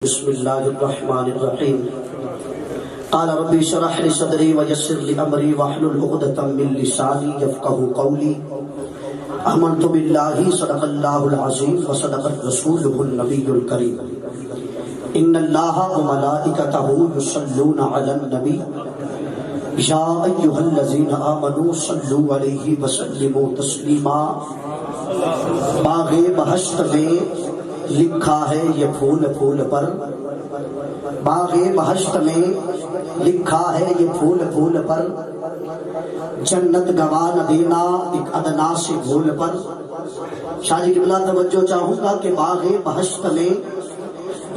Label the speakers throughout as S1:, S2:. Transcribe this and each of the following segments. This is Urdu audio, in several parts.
S1: بسم الله الرحمن الرحيم قال ربي اشرح لي صدري ويسر لي امري واحلل عقدة من لساني يفقهوا قولي آمنت بالله صدق الله العظيم وصدق رسوله النبي الكريم ان الله وملائكته يصلون على النبي يا ايها الذين آمنوا صلوا عليه وسلموا تسليما باغ بہشت میں لکھا ہے یہ پھول پھول پر، باغ بہشت میں لکھا ہے یہ پھول پھول پر، جنت گوا نہ دینا ایک ادنا سے بھول پر۔ شاہ جی قبلہ توجہ چاہوں گا کہ باغ بہشت میں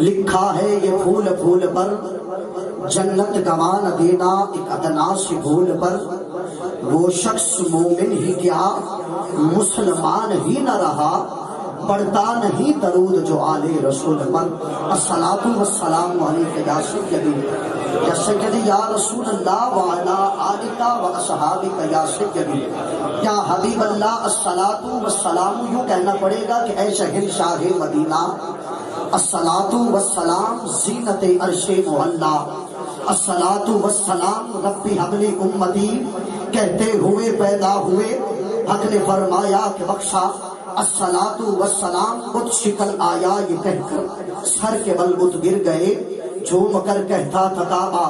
S1: لکھا ہے یہ پھول پھول پر، جنت گوا نہ دینا ایک ادنا سے بھول پر۔ وہ شخص مومن ہی کیا مسلمان ہی نہ رہا، پڑھتا نہیں درود جو آل رسول پر۔ الصلاۃ والسلام علیک یا سیدی یا رسول اللہ وعلی آلک و اصحابک یا سیدی یا حبیب اللہ۔ الصلاۃ والسلام یوں کہنا پڑے گا کہ اے شہنشاہ مدینہ، الصلاۃ والسلام زینت عرش معلا، الصلاۃ والسلام ربی حب لی امتی کہتے ہوئے پیدا ہوئے، حق نے فرمایا کہ بخشا۔ الصلاۃ والسلام بت شکل آیا یہ کہہ کر سر کے بل بت گر گئے، جھوم کر کہتا تھا کعبہ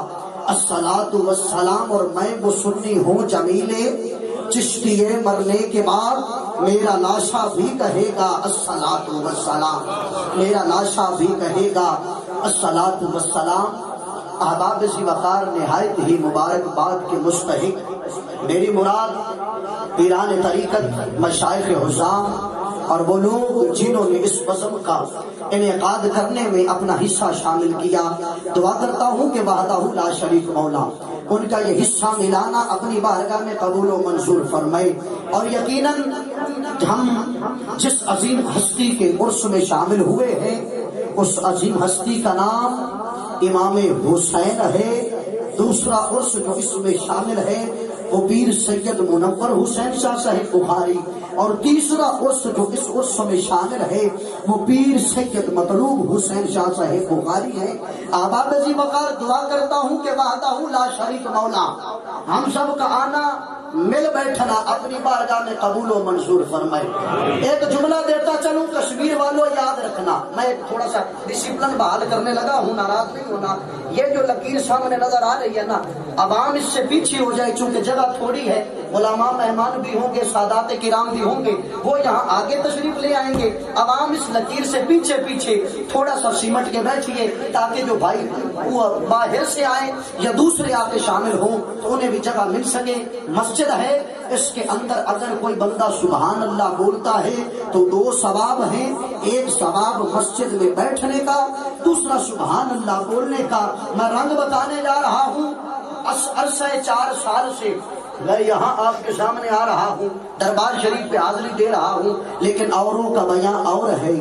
S1: الصلاۃ والسلام۔ اور میں وہ سنی ہوں جمیلے چشتیے مرنے کے بعد میرا لاشا بھی کہے گا الصلاۃ والسلام، میرا لاشا بھی کہے گا الصلاۃ والسلام۔ احباب ذی وقار نہایت ہی مبارکباد کے مستحق، میری مراد پیران طریقت، مشائخ حضام اور وہ لوگ جنہوں نے اس بزم کا انعقاد کرنے میں اپنا حصہ شامل کیا، دعا کرتا ہوں کہ وحدہ لا شریک مولا ان کا یہ حصہ ملانا اپنی بارگاہ میں قبول و منظور فرمائے۔ اور یقیناً ہم جس عظیم ہستی کے عرس میں شامل ہوئے ہیں اس عظیم ہستی کا نام امام حسین ہے۔ دوسرا عرس جو اس میں شامل ہے وہ پیر سید منور حسین شاہ صاحب بخاری، اور تیسرا عرس جو اس عرس میں شامل ہے وہ پیر سید مطلوب حسین شاہ صاحب بخاری ہے۔ احباب ذی وقار دعا کرتا ہوں کہ وحدہ لا شریک مولا ہم سب کا آنا مل بیٹھنا اپنی بارگاہ میں قبول و منظور فرمائے۔ ایک جملہ دیتا چلوں کشمیر والوں یاد رکھنا، میں ایک تھوڑا سا ڈسپلن بحال کرنے لگا ہوں، ناراض نہیں ہونا۔ یہ جو لکیر سامنے نظر آ رہی ہے نا، عوام اس سے پیچھے ہو جائے چونکہ جگہ تھوڑی ہے، علماء مہمان بھی ہوں گے، سادات کرام بھی ہوں گے، وہ یہاں آگے تشریف لے آئیں گے۔ عوام اس لکیر سے پیچھے پیچھے تھوڑا سا سمٹ کے بیٹھیے تاکہ جو بھائی باہر سے آئے یا دوسرے آ کے شامل ہوں تو انہیں بھی جگہ مل سکے۔ مسجد ہے، اس کے اندر اگر کوئی بندہ سبحان اللہ بولتا ہے تو 2 ثواب ہیں، ایک ثواب مسجد میں بیٹھنے کا، دوسرا سبحان اللہ بولنے کا۔ میں رنگ بتانے جا رہا ہوں، عرصہ 4 سال سے میں یہاں آپ کے سامنے آ رہا ہوں، دربار شریف پہ حاضری دے رہا ہوں، لیکن اوروں کا بیاں اور ہے،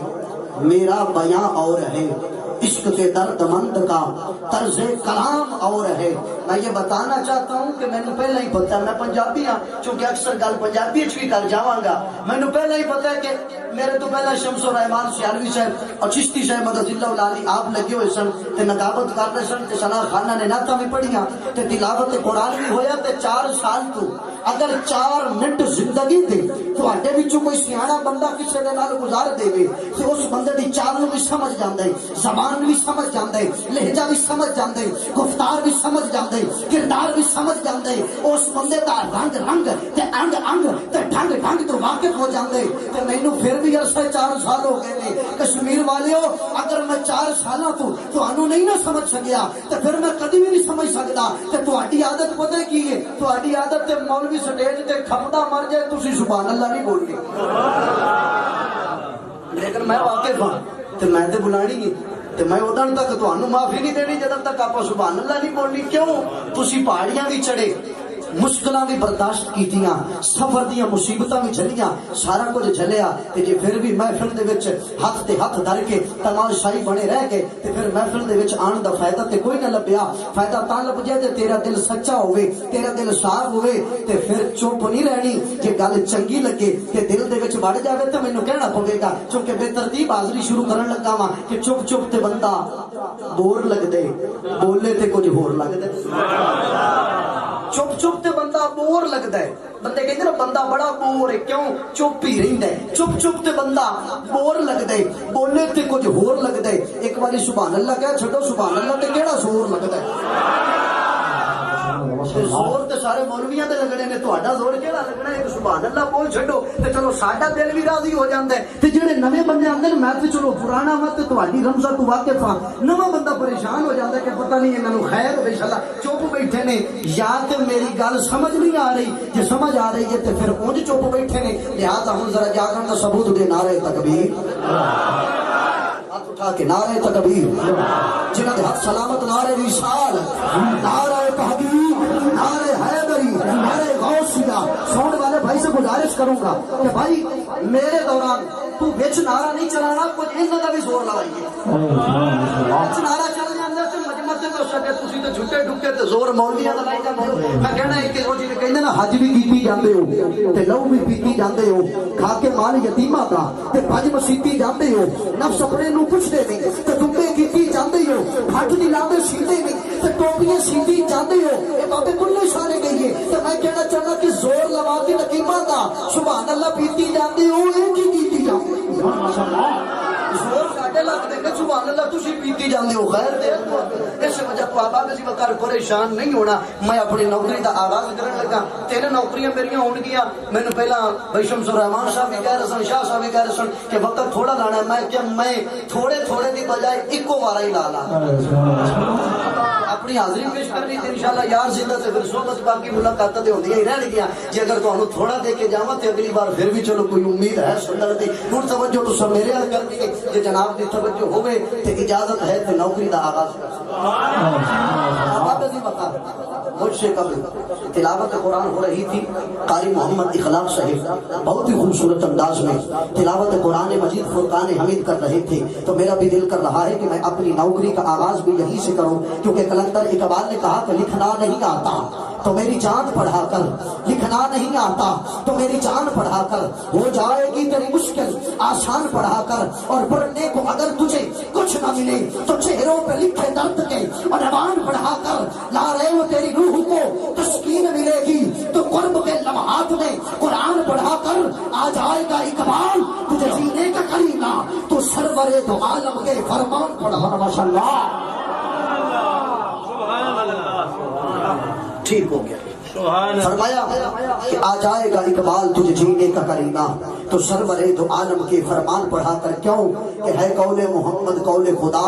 S1: میرا بیاں اور ہے، عشق کے درد مند کا طرز کلام اور ہے۔ میں یہ بتانا چاہتا ہوں کہ میں نے پہلے ہی پتا، میں پنجابی ہاں چونکہ اکثر گل پنجابی بھی کر جاواں گا، میں نے پہلے ہی پتا ہے کہ میرے تو پہلا شمس الرحمان سیالوی صاحب اور چشتی صاحب مدد اللہ علی آپ لگے ہوئے سن تے نقابت کر رہے سن تے ثنا خانہ نے نعتاں بھی پڑھیاں تے تلاوت قرآن بھی ہویا تے 4 سال تو اگر 4 منٹ زندگی دے تواڈے وچوں کوئی سیاںا بندہ کسے دے نال گزار دے تے اس بندے دی چال نوں بھی سمجھ جاندا ہے، زبان بھی سمجھ جاندا ہے، لہجہ بھی سمجھ جاندا ہے، گفتار بھی سمجھ جاندا ہے، کردار بھی سمجھ جاندا ہے، اس بندے دا رنگ رنگ تے انگ انگ تے ڈھنگ ڈھنگ تو واقف ہو جاندا ہے۔ تے مینوں پھر بھی عرصہ 4 سال ہو گئے نے کشمیر والیو، اگر میں 4 سالاں تو تانوں نہیں نہ سمجھ سکیا تے پھر میں کدی بھی نہیں سمجھ سکدا۔ تے تہاڈی عادت پتہ کی ہے؟ تہاڈی عادت تے مولوی سٹیج تے کھپدا مر جائے تسی سبحان اللہ نہیں بولتے، لیکن میں واقف ہاں تے میں تے بلانی ہے تے میں ادھر تک تانوں معافی نہیں دینی جدوں تک آپ سبحان اللہ نہیں بولنی۔ کیوں؟ تسی پہاڑیاں بھی چڑھے، مشکلاں بھی برداشت کیتیاں، سفر دیاں مصیبتاں بھی جھلیاں، سارا کچھ جھلیا تے جے پھر بھی محفل دے وچ ہاتھ تے ہاتھ دھر کے تماشائی بنے رہ گئے تے پھر محفل دے وچ آن دا فائدہ تے کوئی نہ لبیا۔ فائدہ تاں لب جائے تے تیرا دل سچا ہوئے، تیرا دل صاف ہوئے تے پھر چپ نہیں رہنی۔ جے گل چنگی لگے تے دل دے وچ وڑ جاوے تے مینوں کہنا پوے گا، چونکہ بے ترتیب حاضری شروع کرن لگا وا کہ چپ چپ تے بندہ بور لگ دے، بولے تے کچھ ہور لگ دے۔ چپ چپ تے بندہ بور لگدا ہے، بندے کہندے نا بندہ بڑا بور ہے، کیوں؟ چپ ہی رہندا ہے۔ چپ چپ تے بندہ بور لگدا ہے، بولے تے کچھ ہور لگدا ہے۔ ایک باری سبحان اللہ کہہ چھڈو، سبحان اللہ تے کیڑا زور لگدا ہے؟ زور تے سارے مولویاں دے لگنے نے، تہاڈا زور کیڑا لگنا ہے؟ سبحان اللہ بول چھڈو تے چلو ساڈا دل بھی راضی ہو جاندا ہے۔ تے جڑے نویں بندے آندے نے میں تے چلو پرانا مت تے تہاڈی رمزہ تو واقف ہاں، نواں بندہ پریشان ہو جاندا ہے کہ پتہ نہیں انہاں نوں خیر ہوے، انشاءاللہ چپ بیٹھے نے یا تے میری گل سمجھ نہیں آ رہی، جے سمجھ آ رہی ہے تے پھر اونج چپ بیٹھے نے۔ لہذا ہن ذرا جاگن دا ثبوت دے نعرہ تکبیر، ہاتھ اٹھا کے نعرہ تکبیر، جنہاں دے ہاتھ سلامت، نعرہ رسال، نعرہ تحقیق، نعرہ حیدری، نعرہ غوثیہ۔ سونے والے بھائی سے گزارش کروں گا کہ بھائی میرے دوران تو وچ نعرہ نہیں چلانا، کچھ انہاں دا بھی زور لگائیے۔ وچ نعرہ چل جاندا تے مجمع تے تو سکے تسی تے جھکے ڈھکے تے زور مولویاں دا لائی جاندے۔ میں کہنا ہے کہ وہ جی کہندے نا حج بھی کیتی جاندے ہو تے لہو بھی پیتی جاندے ہو، کھا کے مال یتیماں دا تے بھج مسیتی جاندے ہو، نفس اپنے نوں پوچھدے نہیں تے دمبے کیتی جاندے ہو، ہاتھ دی لاندے سیندے نہیں تے ٹوپیاں سیندی جاندے ہو۔ اے بابے کلے شانے گئی ہے تے میں کہنا چاہنا کہ زور لوا کے یتیماں دا سبحان اللہ پیتی جاندے ہو، اے کی کیتی جاندے ہو؟ زور ساڈے لگدے کہ سبحان اللہ تسی پیتی جاندے ہو، خیر دے اس وجہ تو آباد اسی وقت پریشان نہیں ہونا۔ میں اپنی نوکری دا آغاز کرن لگا، 3 نوکریاں میریاں ہون گیاں۔ مینوں پہلا بھائی شمس الرحمان صاحب بھی کہہ رہے سن، شاہ صاحب بھی کہہ رہے سن کہ وقت تھوڑا لانا ہے۔ میں کہ میں تھوڑے تھوڑے دی بجائے اکو وارا ہی لا لا، اپنی حاضری پیش کرنی تھی انشاءاللہ یار زندہ سے پھر صحبت باقی ملاقاتیں تے ہوندیاں ہی رہن گیاں۔ جے اگر تانوں تھوڑا دے کے جاواں تے اگلی بار پھر بھی چلو کوئی امید ہے سنن دی۔ ہن توجہ تو سب میرے حال کرنی ہے، جے جناب دی توجہ ہوے تے اجازت ہے تے نوکری دا آغاز کر۔ آباد عظیم وقار مجھ سے قبل تلاوت قرآن ہو رہی تھی، قاری محمد اخلاق صاحب بہت ہی خوبصورت انداز میں تلاوت قرآن مجید فرقان حمید کر رہے تھے، تو میرا بھی دل کر رہا ہے کہ میں اپنی نوکری کا آغاز بھی یہیں سے کروں، کیونکہ کلندر اقبال نے کہا کہ لکھنا نہیں آتا تو میری جان پڑھا کر، لکھنا نہیں آتا تو میری جان پڑھا کر، ہو جائے گی تیری مشکل آسان پڑھا کر، اور پڑھنے کو اگر تجھے کچھ نہ ملے تو چہروں پہ لکھے درد کے عنوان پڑھا کر، لا رہے ہو تیری روح کو تسکین ملے گی تو قرب کے لمحات میں قرآن پڑھا کر، آ جائے گا اقبال تجھے جینے کا کرینا تو سرور دو عالم کے فرمان پڑھا۔ ماشاء اللہ ٹھیک ہو گیا۔ فرمایا کہ آ جائے گا اقبال تجھے جینے کا کرینا تو سرور دو عالم کے فرمان پڑھا کر، کیوں کہ ہے قول محمد قول خدا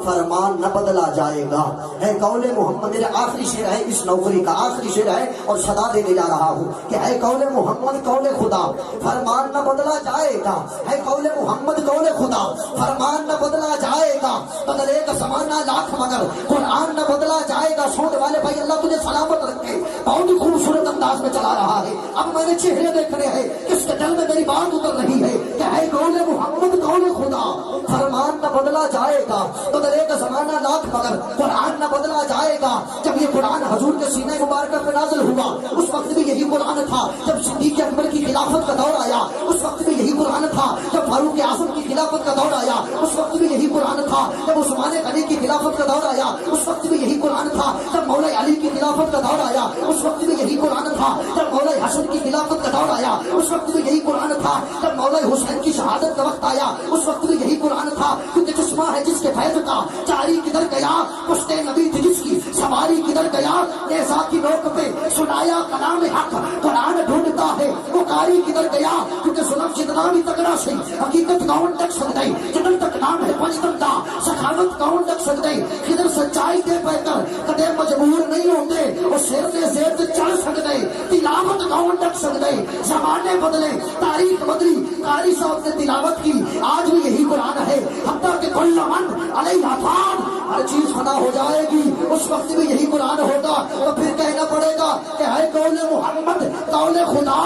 S1: فرمان نہ بدلا جائے گا، ہے قول محمد۔ میرا آخری شعر ہے اس نوکری کا، آخری شعر ہے اور صدا دینے جا رہا ہوں کہ ہے قول محمد قول خدا فرمان نہ بدلا جائے گا، ہے قول محمد قول خدا فرمان نہ بدلا جائے گا، بدلے گا زمانہ لاکھ مگر قرآن نہ بدلا جائے گا۔ سونے والے بھائی اللہ تجھے سلامت رکھے، بہت ہی خوبصورت انداز میں چلا رہا ہے۔ اب میں نے چہرے دیکھنے ہیں، کس کے دل میں میری بات اتر رہی ہے کہ ہے قول محمد قول خدا فرمان نہ بدلا جائے گا، بدلے گا زمانہ لاکھ مگر قرآن نہ بدلا جائے گا۔ جب یہ قرآن حضور کے سینے مبارکہ پہ نازل ہوا اس وقت بھی یہی قرآن تھا، جب صدیق اکبر کی خلافت کا دور آیا اس وقت بھی یہی قرآن تھا، جب فاروق اعظم کی خلافت کا دور آیا اس وقت بھی یہی قرآن تھا، جب عثمان غنی کی خلافت کا دور آیا اس وقت بھی یہی قرآن تھا، جب مولا علی کی خلافت کا دور آیا اس وقت بھی یہی قرآن تھا، جب مولا حسن کی خلافت کا دور آیا اس وقت بھی یہی قرآن تھا، جب مولا حسین کی شہادت کا وقت آیا اس وقت بھی یہی قرآن تھا۔ کیونکہ چشمہ ہے جس کے فیض کا جاری کدھر گیا، پشتے نبی تھی جس کی سواری کدھر گیا، نیزا کی نوک پہ سنایا کلام حق قرآن ڈھونڈتا ہے وہ قاری کدھر گیا۔ کیونکہ سلف جتنا بھی تگڑا سی حقیقت کون ڈک سکتے، جدن تک نام ہے پنجتن دا سخاوت کون ڈک سکتے، خضر سچائی دے پہ کر کدے مجبور نہیں ہوتے، وہ سر دے زیر تے چڑھ سکتے، تلاوت کون ڈک سکتے، زمانے بدلے تاریخ بدلی، قاری صاحب نے تلاوت کی آج بھی یہی قرآن ہے، حتیٰ کہ کل من علیہ فان ہر چیز فنا ہو جائے گی، اس وقت بھی یہی قرآن ہوگا تو پھر کہنا پڑے گا کہ ہے قول محمد قول خدا،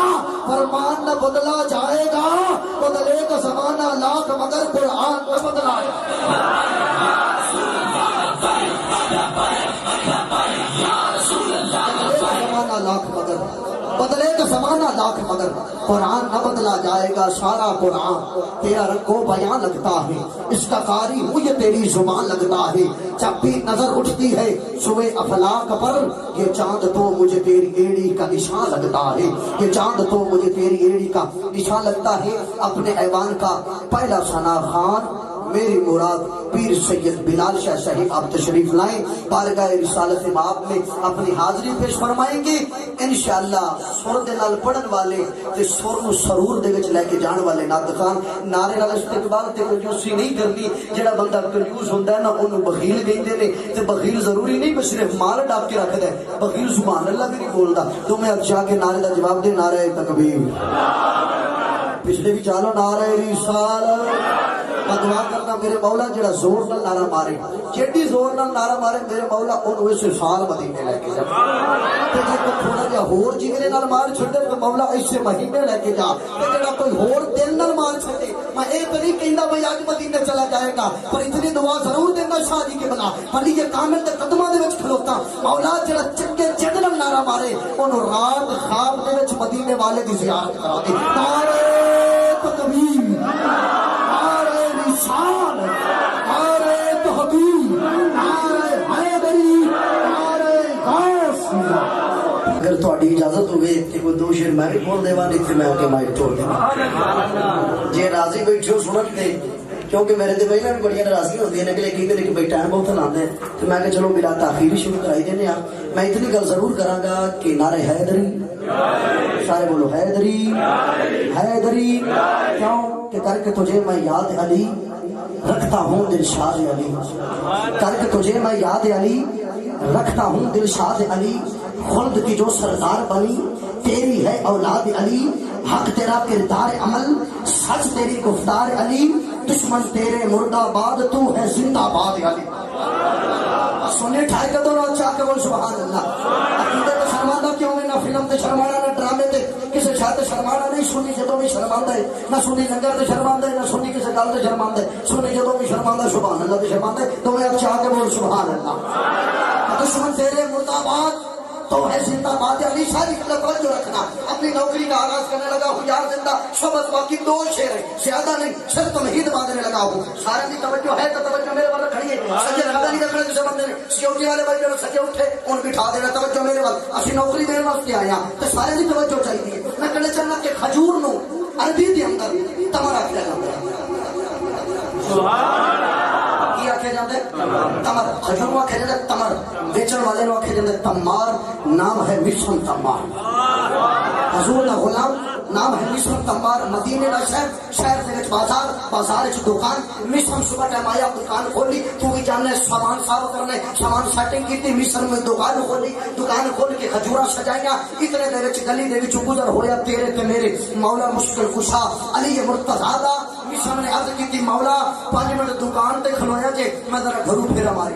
S1: فرمان نہ بدلا جائے گا، بدلے کا زمانہ لاکھ مگر قرآن نہ بدلا بدلے کا زمانہ لاکھ مگر قرآن نہ بدلا جائے گا، سارا قرآن تیرا رنگو بیان لگتا ہے، اس کا قاری ہوں یہ تیری زبان لگتا ہے، جب بھی نظر اٹھتی ہے صبح افلاک پر یہ چاند تو مجھے تیری ایڑی کا نشان لگتا ہے، یہ چاند تو مجھے تیری ایڑی کا نشان لگتا ہے۔ اپنے ایوان کا پہلا ثنا خان میری مراد پیر سید بلال شاہ صاحب آپ تشریف لائیں، بارگاہ رسالت مآب میں اپنی حاضری پیش فرمائیں گے انشاءاللہ۔ سر دے نال پڑھن والے تے سر نو سرور دے وچ لے کے جان والے نعت خان نعرے نال استقبال تے کنجوسی نہیں کرنی، جڑا بندہ کنجوس ہوندا ہے نا اونوں بخیل کہندے نے، تے بخیل ضروری نہیں بس صرف مال ڈاک کے رکھدا ہے، بخیل سبحان اللہ بھی نہیں بولدا۔ تو میں اب جا کے نعرے دا جواب دے، نعرہ تکبیر، پچھلے بھی چالو نعرہ رسالت۔ دعا کرنا میرے مولا جڑا زور نال نعرہ مارے، جیڑی زور نال نعرہ مارے میرے مولا اونوں اس سال مدینے لے کے جا، تے جے کوئی تھوڑا جہا ہور جیویں نال مار چھڈے تے مولا ایسے مہینے لے کے جا، تے جڑا کوئی ہور دل نال مار چھڈے میں اے تے نہیں کہندا بھئی اج مدینے چلا جائے گا، پر اتنی دعا ضرور دینا شاہ جی کے بنا پلی کے کامل دے قدماں دے وچ کھلوتا، مولا جڑا چنگے جد نال نعرہ مارے اونوں رات خواب دے وچ مدینے والے دی زیارت کرا دے۔ نعرہ تکبیر، اگر تھوڑی اجازت ہوئے کہ کوئی دو شیر میں بھی بول دے نہیں تھے میں کے مائک چھوڑ دے جی راضی بیٹھے ہو سنت دے، کیونکہ میرے دے پہلے بھی بڑی ناراضی ہوتی ہے نکلے کی کہ بھائی ٹائم بہت لاندے ہیں، تو میں کہ چلو بلا تاخیر شروع کرائی دینے ہاں۔ میں اتنی گل ضرور کراں گا کہ نعرہ حیدری، سارے بولو حیدری حیدری، کیوں کہ کر کے تجھے میں یاد علی رکھتا ہوں دلشاد علی، کر کے تجھے میں یاد علی رکھتا ہوں دلشاد علی، خلد کی جو سردار بنی تیری ہے اولاد علی، حق تیرا کردار عمل سچ تیری گفتار علی، دشمن تیرے مرد آباد تو ہے زندہ باد علی۔ سونے ٹھائے کا تو نہ چاہ کے بول سبحان اللہ۔ عقیدے تے شرماندہ کیوں ہے، نہ فلم تے شرمانا نہ ڈرامے تے کسی شاہ تے شرمانا نہیں، سنی جدوں بھی شرماندہ ہے، نہ سنی لنگر تے شرماندہ ہے، نہ سنی کسی گل تے شرماندہ ہے، سنی جدوں بھی شرماندہ سبحان اللہ تے شرماندہ ہے۔ تو میں اب چاہ کے بول سبحان اللہ۔ دشمن تیرے مرد آباد تو ہے زندہ باد علی، ساری توجہ رکھنا۔ اپنی نوکری کا آغاز کرنے لگا ہوں یار زندہ شعبت باقی دو شعر ہیں، زیادہ نہیں، صرف تمہید باندھنے لگا ہوں۔ سارے کی توجہ ہے تو توجہ میرے پر رکھنی ہے، سجے رکھنا نہیں رکھنا کسی بندے نے، سیکورٹی والے بھائی جو سجے اٹھے ان بٹھا دینا، توجہ میرے وال اسی نوکری دینے واسطے آیا تو سارے کی توجہ چاہیے۔ میں کہنا چاہنا کہ کھجور نو عربی کے اندر تمر آکھیا جاتا ہے، کی آکھیا جاتا ہے تمر، کھجور کو آکھیا جاتا ہے تمر، بیچن والے نو آکھیا جاتا ہے تمار، نام ہے مشن تمار، حضور کا غلام نام ہے مشن تمار، مدینے کا شہر، شہر دے وچ بازار، بازار وچ دکان، مشن صبح ٹائم آیا دکان کھولی، تو بھی جاننا سامان صاف کرنے، سامان سیٹنگ کی، مشن میں دکان کھولی، دکان کھول کے کھجورا سجائیاں، اتنے دے وچ گلی دے وچ گزر ہویا تیرے تے میرے مولا مشکل کشا علی مرتضیٰ دا۔ مشن نے عرض کی مولا 5 منٹ دکان تے کھلویا جے میں ذرا گھروں پھیرا ماری،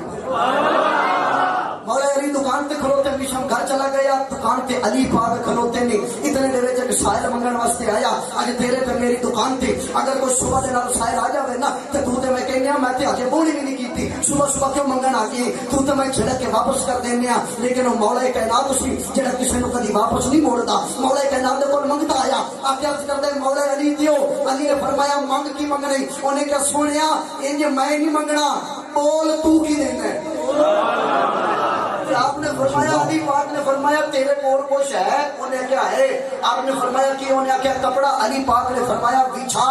S1: مولا علی دکان تے کھلوتے، مشن گھر چلا گیا، دکان تے علی پاک کھلوتے نے، اتنے دے وچ ایک سائل منگن واسطے آیا، اج تیرے تے میری دکان تے اگر کوئی صبح دے نال سائل آ جاوے نا تے تو تے میں کہنیا میں تے اجے بولی بھی نہیں کیتی، صبح صبح کیوں منگن آ گئی، تو تے میں چھڑک کے واپس کر دینیا، لیکن وہ مولا کائنات سی جڑا کسے نو کدی واپس نہیں موڑدا، مولا کائنات دے کول منگتا آیا، آکے عرض کردا ہے مولا علی دیو، علی نے فرمایا منگ کی منگنی، اونے کیا سنیا انج میں نہیں منگنا، بول تو کی دینا ہے۔ آپ نے فرمایا علی پاک نے فرمایا تیرے کول کچھ ہے، انہیں کیا ہے، آپ نے فرمایا کہ انہیں کیا کپڑا، علی پاک نے فرمایا بچھا،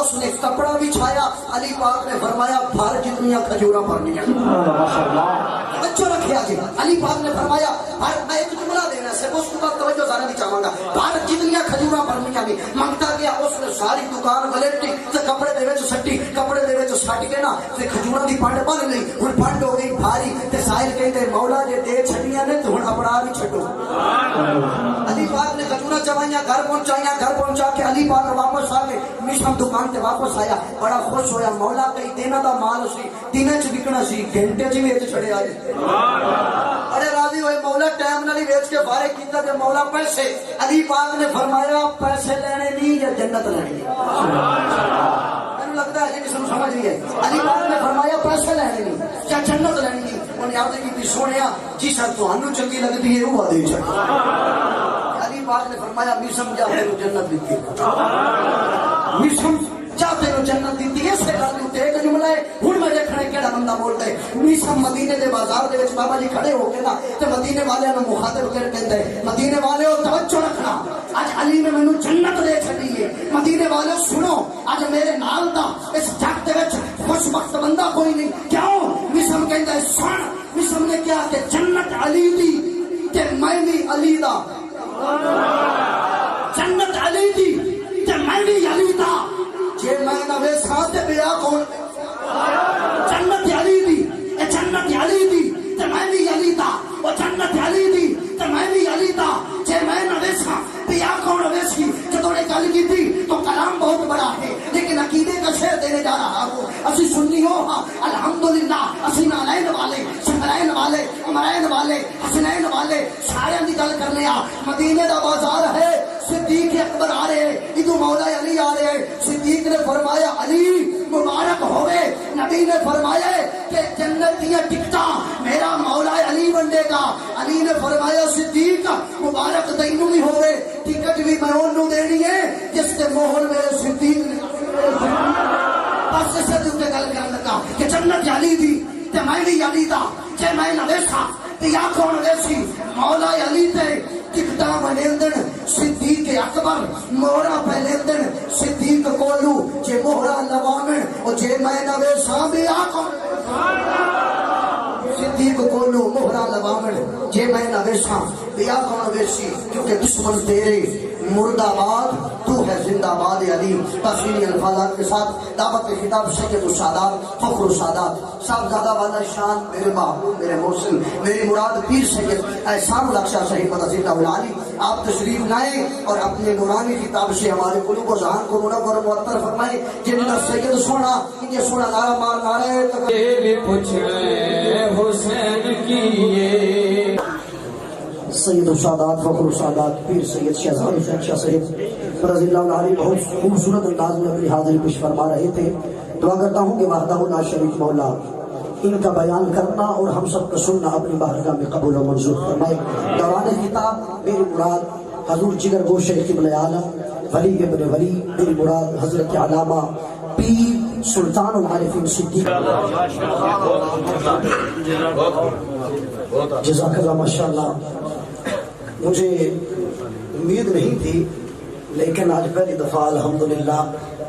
S1: اس نے کپڑا بچھایا، علی پاک نے فرمایا بھر جتنی کھجورا بھرنیاں، اچھا رکھیا جی، علی پاک نے فرمایا بھر، میں ایک جملہ دینا سے اس کو توجہ ذرا نہیں چاہوں گا، بھر جتنی کھجورا بھرنیاں بھی منگتا گیا، اس نے ساری دکان ولیٹی تے کپڑے دے وچ سٹی، کپڑے دے وچ سٹ کے نا تے کھجورا دی پنڈ بن گئی، ہن پنڈ ہو گئی بھاری، تے سائل کہندے مولا جے دے چھڑیاں نے تو ہن اپنا بھی چھڈو۔ علی پاک نے کھجورا چوائیاں گھر پہنچا کے علی پاک واپس آ کے مشم دکان تے واپس آیا، بڑا خوش ہویا، مولا کئی دینا دا مال سی، دینے چ وکنا سی، گھنٹے چ ویچ چھڑے آئے، بڑے راضی ہوئے، مولا ٹائم نال ہی ویچ کے فارغ کیتا تے مولا پیسے، علی پاک نے فرمایا پیسے لینے نہیں یا جنت لینی ہے، لگتا ہے کہ سن سمجھ نہیں ہے، علی پاک نے فرمایا پیسے لینے نہیں کیا جنت لینی ہے، انہیں عرض کی سونیا جی سر تانوں چنگی لگتی ہے وہ دے چھڑ، علی پاک نے فرمایا میسم جا تینوں جنت دیتی ہے، میسم جا تینوں جنت دیتی ہے، سے گل تے ایک جملہ ہے، ہن میں دیکھنا کیڑا بندہ بولدا ہے، میسم مدینے دے بازار دے وچ بابا جی کھڑے ہو کے نا تے مدینے والےاں نوں مخاطب کر کہندا ہے مدینے والےو توجہ رکھنا، اج علی نے مینوں جنت دے چھڈی ہے، مدینے والے سنو اج میرے نال دا اس جگ دے وچ خوش بخت بندہ کوئی نہیں، کیوں؟ میسم کہندا ہے سن، میسم نے کہا کہ جنت علی دی تے میں بھی علی دا، جنت علی دی تے میں بھی علی دا، جے میں نہ ویساں تے بیا کون، جنت علی دی اے جنت علی دی تے میں بھی علی دا، او جنت علی دی تے میں بھی علی دا، جے میں نہ ویساں بیا کون ویسی، جدوں نے گل کیتی تو کلام بہت بڑا ہے لیکن عقیدے کا شعر دینے جا رہا ہوں، اسی سنی ہو ہاں الحمدللہ، اسی نالین والے، سمرین والے، امرین والے، حسنین والے سارے دی گل کرنے آ، مدینے دا بازار ہے، صدیق اکبر آ رہے ہیں، ادو مولا علی آ رہے ہیں، صدیق نے فرمایا علی مبارک ہوئے، نبی نے فرمایا کہ جنت دیا ٹکٹاں میرا مولا علی بنڈے گا، علی نے فرمایا صدیق مبارک تینوں بھی ہوئے، ٹکٹ بھی میں انہوں دینی ہے جس کے مہر میرے صدیق نے، بس اسے دوتے گل کر لگا کہ جنت علی دی تے میں بھی علی دا، جے میں نہ ویسا تے یا کون ویسی، مولا علی تے ٹکٹاں بنیندن صدیق اکبر، مہرا پہلیندن صدیق کولو، جے مہرا لوامن او جے میں نہ ویسا بھی یا کون صدیق کولو مہرا لوامن، جے میں نہ ویسا بیا کون ویسی، کیونکہ دشمن تیرے مرد آباد تو ہے زندہ باد علی، تفصیلی الفاظات کے ساتھ دعوت خطاب سید السادات فخر السادات صاحبزادہ والا شان میرے محبوب میرے محسن میری مراد پیر سید احسان الحق شاہ صاحب مدثر العالی، آپ تشریف لائیں اور اپنے نورانی کتاب سے ہمارے قلوب و ذہن کو منور و معطر فرمائیں، جنہیں سید سونا یہ سونا نعرہ مار نعرہ تکبیر حسین کی سید السادات فخر السادات پیر سید شہزاد حسین شاہ صاحب رضی اللہ عنہ بہت خوبصورت انداز میں اپنی حاضری پیش فرما رہے تھے، دعا کرتا ہوں کہ وحدہ لا شریک مولا ان کا بیان کرنا اور ہم سب کا سننا اپنی بارگاہ میں قبول و منظور فرمائے، دوران خطاب میری مراد حضور جگر گوش قبلہ عالم ولی ابن ولی، میری مراد حضرت علامہ پیر سلطان العارفین صدیق جزاک اللہ ماشاءاللہ، مجھے امید نہیں تھی لیکن آج پہلی دفعہ الحمدللہ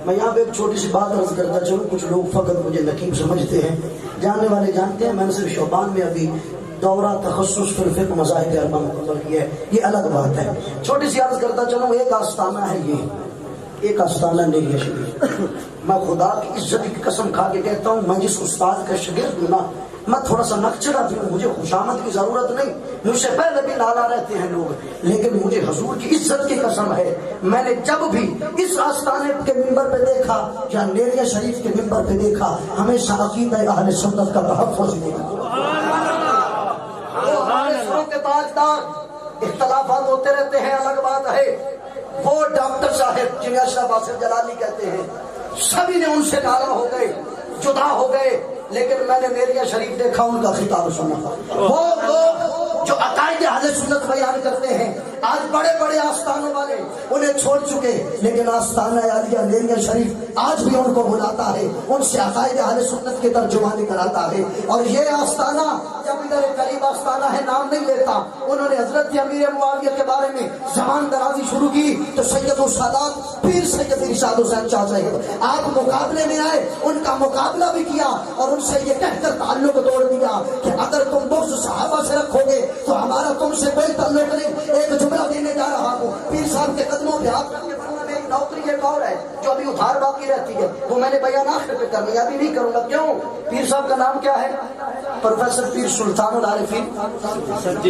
S1: میں یہاں پہ ایک چھوٹی سی بات عرض کرتا چلوں، کچھ لوگ فقط مجھے نقیب سمجھتے ہیں، جاننے والے جانتے ہیں میں نے صرف شعبان میں ابھی دورہ تخصص فی الفقہ مذاہب اربعہ مکمل کیا ہے، یہ الگ بات ہے، چھوٹی سی عرض کرتا چلوں، ایک آستانہ ہے یہ، ایک آستانہ نہیں ہے شریف، میں خدا کی عزت کی قسم کھا کے کہتا ہوں میں جس استاد کا شاگرد ہوں نا، میں تھوڑا سا نقچڑا بھی ہوں، مجھے خوشامد کی ضرورت نہیں، مجھ سے پہلے بھی نالا رہتے ہیں لوگ، لیکن مجھے حضور کی عزت کی قسم ہے، میں نے جب بھی اس آستانے کے منبر پہ دیکھا یا نیریہ شریف کے منبر پہ دیکھا، ہمیشہ عقیدہ اہل سنت کا تحفظ دیکھا، کے تاجدار اختلافات ہوتے رہتے ہیں الگ بات ہے، وہ ڈاکٹر صاحب جنہیں اشرف باسر جلالی کہتے ہیں، سبھی نے ان سے ناراض ہو گئے، جدا ہو گئے، لیکن میں نے نیریہ شریف دیکھا، ان کا خطاب سنا، وہ لوگ جو عقائد اہل سنت بیان کرتے ہیں آج بڑے بڑے آستانوں والے انہیں چھوڑ چکے، لیکن آستانہ عالیہ نیریہ شریف آج بھی ان کو بلاتا ہے، ان سے عقائد اہل سنت کی ترجمانی کراتا ہے، اور یہ آستانہ جب ادھر قریب آستانہ ہے نام نہیں لیتا، انہوں نے حضرت امیر معاویہ کے بارے میں زبان درازی شروع کی تو سید السادات پیر سید ارشاد حسین شاہ صاحب آپ مقابلے میں آئے، ان کا مقابلہ بھی کیا اور ان سے یہ کہہ کر تعلق توڑ دیا کہ اگر تم بغض صحابہ سے رکھو گے تو ہمارا تم سے کوئی تعلق نہیں، ایک جملہ دینے جا رہا ہوں، پیر صاحب کے قدموں پہ آپ کے ایک نوکری ایک اور ہے جو ابھی ابھی ادھار باقی رہتی ہے، وہ میں نے بیان آخر پہ کرنی ہے، ابھی نہیں کروں گا۔ کیوں؟ پیر صاحب کا نام کیا ہے؟ پروفیسر پیر سلطان العارفین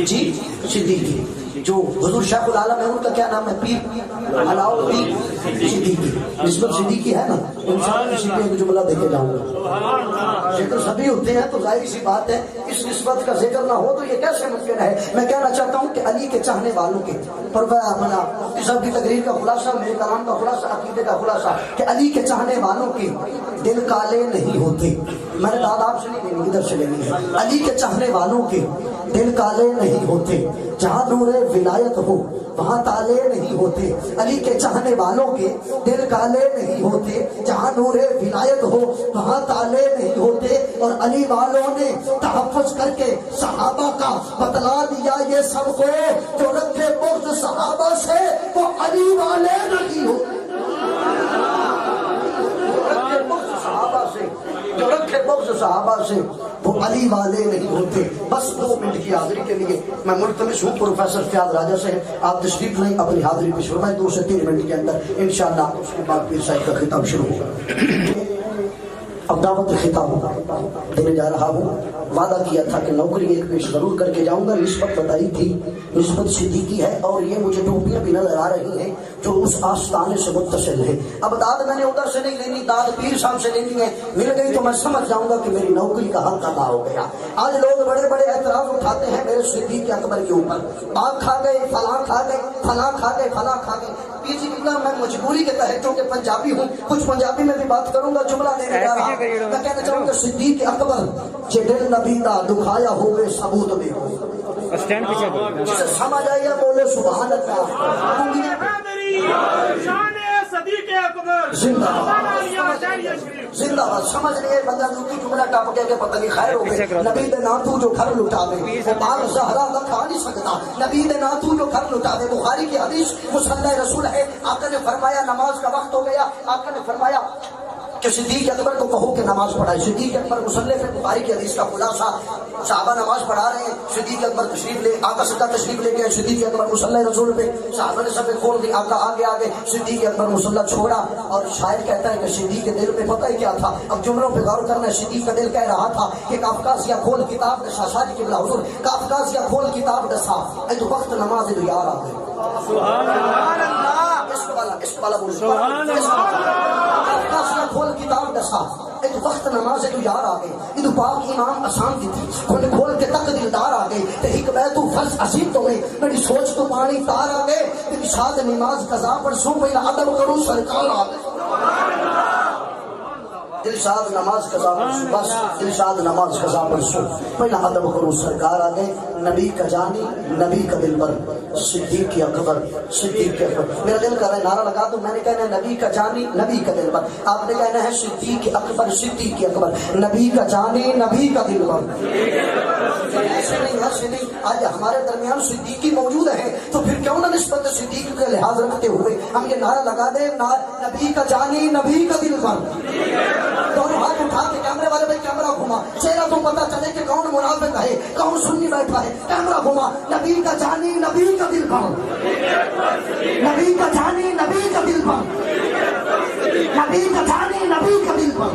S1: جی صدیقی، جو حضور شیخ العالم ہے ان کا کیا نام ہے؟ پیر علاؤالدین صدیقی، نسبت صدیقی ہے نا، انشاءاللہ کسی پہ ایک جملہ دے کے جاؤں گا۔ ذکر سبھی ہوتے ہیں تو ظاہر سی بات ہے اس نسبت کا ذکر نہ ہو تو یہ کیسے ممکن ہے؟ میں کہنا چاہتا ہوں کہ علی کے چاہنے والوں کے مفتی صاحب کی تقریر کا خلاصہ، میرے کلام کا خلاصہ، عقیدے کا خلاصہ کہ علی کے چاہنے والوں کے دل کالے نہیں ہوتے۔ میں نے تعداد سے نہیں لینی، ادھر سے لینی ہے۔ علی کے چاہنے والوں کے دل کالے نہیں ہوتے، جہاں نور ولایت ہو وہاں تالے نہیں ہوتے۔ علی کے چاہنے والوں کے دل کالے نہیں ہوتے، جہاں نور ولایت ہو وہاں تالے نہیں ہوتے۔ اور علی والوں نے تحفظ کر کے صحابہ کا بتلا دیا یہ سب کو، جو رکھے بغض صحابہ سے وہ علی والے نہیں ہوتے۔ جو رکھے بغض صحابہ سے وہ علی والے نہیں ہوتے۔ بس 2 منٹ کی حاضری کے لیے میں ملتمس ہوں پروفیسر فیاض راجہ سے، آپ تشریف لیں، اپنی حاضری پیش فرمائیں 2 سے 3 منٹ کے اندر انشاءاللہ۔ اس کے بعد پیر صاحب کا خطاب شروع ہوگا۔ اب دعوت خطاب دینے جا رہا ہوں۔ وعدہ کیا تھا کہ نوکری ایک پیش ضرور کر کے جاؤں گا، نسبت بتائی تھی، نسبت صدیقی ہے، اور یہ مجھے ٹوپیاں بھی نظر آ رہی ہیں جو اس آستانے سے متصل ہے۔ اب داد میں نے ادھر سے نہیں لینی، داد پیر صاحب سے لینی ہے، مل گئی تو میں سمجھ جاؤں گا کہ میری نوکری کا حق ادا ہو گیا۔ آج لوگ بڑے بڑے اعتراض اٹھاتے ہیں میرے صدیق اکبر کے اوپر، آگ کھا گئے، فلاں کھا گئے، فلاں کھا گئے، فلاں کھا گئے۔ پیر جی میں مجبوری کے تحت کیونکہ پنجابی ہوں، کچھ پنجابی میں بھی بات کروں گا، جملہ دینے جا رہا ہوں۔ میں کہنا چاہوں گا صدیق اکبر جے دل نبی دا دکھایا ہوئے ثبوت دے، جسے سمجھ آئی ہے بولے سبحان اللہ۔ زندہ زندہ باد، سمجھ نہیں ہے بندہ دوسری جملہ ٹاپ کے پتہ نہیں خیر ہو گئے۔ نبی دے نام تو جو گھر لٹا دے وہ پاک زہرا کا کھا نہیں سکتا، نبی دے نام تو جو گھر لٹا دے۔ بخاری کی حدیث مصلی رسول ہے، آقا نے فرمایا نماز کا وقت ہو گیا، آقا نے فرمایا کہ صدیق اکبر کو کہو کہ نماز پڑھائے۔ صدیق اکبر مصلی پہ بخاری کی حدیث کا خلاصہ، صحابہ نماز پڑھا رہے ہیں، صدیق اکبر تشریف لے، آقا سدا تشریف لے گئے، صدیق اکبر مصلی رسول پہ، صحابہ نے سب کھول دی، آقا آگے آگے، صدیق اکبر مصلی چھوڑا۔ اور شاعر کہتا ہے کہ صدیق کے دل میں پتہ ہی کیا تھا، اب جملوں پہ غور کرنا ہے۔ صدیق کا دل کہہ رہا تھا کہ کافکاسیا کھول کتاب دسا، شاہ کی بلا حضور کافکاسیا کھول کتاب دسا، اے تو وقت نماز دو یار آ گئے۔ سبحان اللہ، اس والا بولو سبحان اللہ۔ کافکاسیا کھول کتاب دسا، اے تو وقت نماز تو یار آ گئے، یہ تو پاک امام آسان کی تھی، کھول کے تک دلدار آ گئے، تے ایک بیت فرض عظیم تو میں میری سوچ تو پانی تار آ گئے، تیری شاد نماز قضا پر سو پہلا ادب کروں سرکار آ گئے۔ دلشاد نماز قضا پر سو، بس دلشاد نماز قضا پر سو پہلا ادب کروں سرکار آ گئے۔ نبی کا جانی، نبی کا دل بر، صدیق اکبر، صدیق اکبر۔ میرا دل کر رہا ہے نعرہ لگا دوں، میں نے کہنا ہے نبی کا جانی، نبی کا دل بر، آپ نے کہنا ہے صدیق اکبر، صدیق اکبر، نبی کا جانی، نبی کا دل بر۔ ایسے نہیں، ایسے نہیں، آج ہمارے درمیان صدیقی موجود ہے تو پھر کیوں نہ نسبت صدیق کا لحاظ رکھتے ہوئے ہم یہ نعرہ لگا دیں، نبی کا جانی، نبی کا دل بر۔ دونوں ہاتھ اٹھا کے کیمرے والے پہ کیمرہ گھما، چہرہ تو پتا چلے کہ کون منافق ہے، کون سنی بیٹھا ہے۔ کیمرہ گھما، نبی کا جانی، نبی کا دل بر، نبی کا جانی، نبی کا دل بر، نبی کا جانی، نبی کا دل بر۔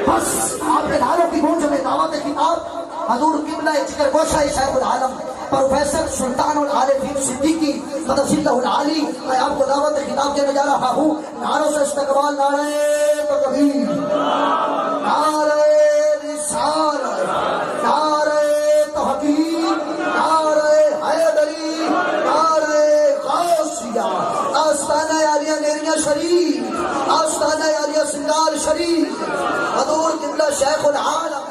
S1: بس آپ کے نعروں کی گونج میں دعوت خطاب حضور قبلہ جگر گوشہ شیخ العالم پروفیسر سلطان العارفین صدیقی قدس اللہ العالی، میں آپ کو دعوت خطاب دینے جا رہا ہوں۔ نعروں سے استقبال، نعرہ تکبیر، نعرہ رسالت، نعرہ تحقیق، نعرہ حیدری، نعرہ غوثیہ، آستانہ عالیہ نیریہ شریف، آستانہ عالیہ سنگار شریف، حضور قبلہ شیخ العالم